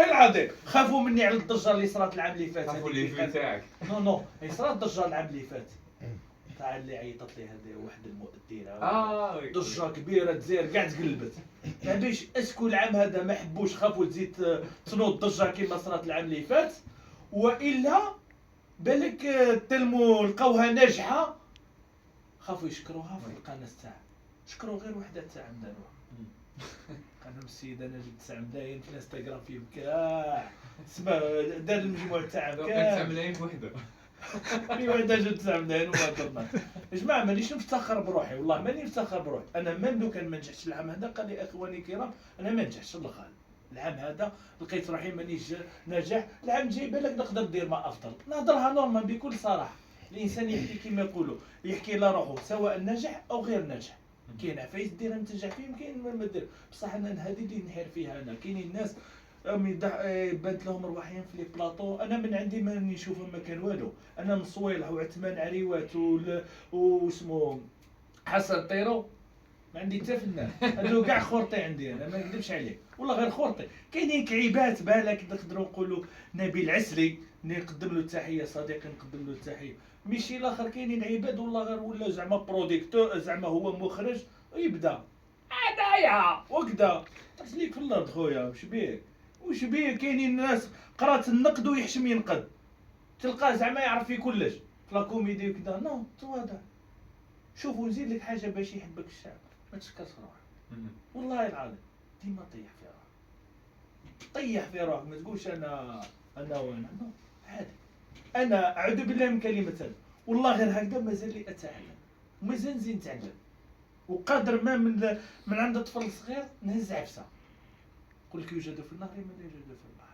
والله العظيم خافوا مني على الضجه اللي صرات العام اللي فات. خافوا لي في تاعك. نو هي صرات الضجه العام اللي فات تاع اللي عيطت لي هذه واحد المؤثره ضجه كبيره تزير كاع تقلبت. ما بيش اسكو العام هذا ما حبوش خافوا تزيد تنوض ضجه كيما صرات العام اللي فات، والا بالك تلمو لقاوها ناجحه خافوا يشكروها في القناه تاعها. شكروا غير وحده تاع مدانوها قالوا السيد انا جبت 9 ملايين في الانستغرام فيهم كاع سما دار المجموع تاعهم كاع 9 ملايين بوحده. في وحده جبت 9 ملايين وما درنا. يا جماعه مانيش نفتخر بروحي، والله ماني نفتخر بروحي. انا ميم لو كان ما نجحتش العام هذا قال لي اخواني الكرام انا ما نجحتش الله خالد. العام هذا لقيت روحي مانيش ناجح، العام الجاي بالك نقدر ندير ما افضل. نهضرها نورمال بكل صراحه. الانسان يحكي كما يقولوا يحكي على روحه سواء ناجح او غير ناجح. كاين عفايس ديرها تنجح فيهم، كاين ما دير. بصح انا هذه اللي نحير فيها انا. كاينين الناس بانت لهم رواحين في لي بلاطو، انا من عندي ما نشوفهم ما كان والو. انا من صويلح وعثمان عريوات واسمو حسن طيرو ما عندي حتى فنان. هادو كاع خورطي عندي انا ما نكذبش عليك والله غير خورطي. كاينين كعيبات بالك نقدروا نقولوا نبيل عسلي نقدم له التحيه، صديقي نقدم له التحيه. ماشي الاخر كاينين عباد والله غير ولا زعما بروديكتور زعما هو مخرج ويبدا هدايا وكذا تسليك في الارض خويا. وش بيه كاينين ناس قرات النقد ويحشم ينقد، تلقاه زعما يعرف في كلش في لا كوميدي وكذا. نو تواضع. شوفوا نزيد لك حاجه باش يحبك الشعب، ما تشكرش روحك والله العظيم. ديما طيح في روحك، طيح في روحك. ما تقولش انا وانا نو عادي. انا اعوذ بالله من كلمه هذا والله غير هكذا مازال لي اتعلم ومازال نزيد نتعلم. وقادر ما من عند طفل صغير نهز عفسه. قل لك يوجد في النهر من لا يوجد في البحر.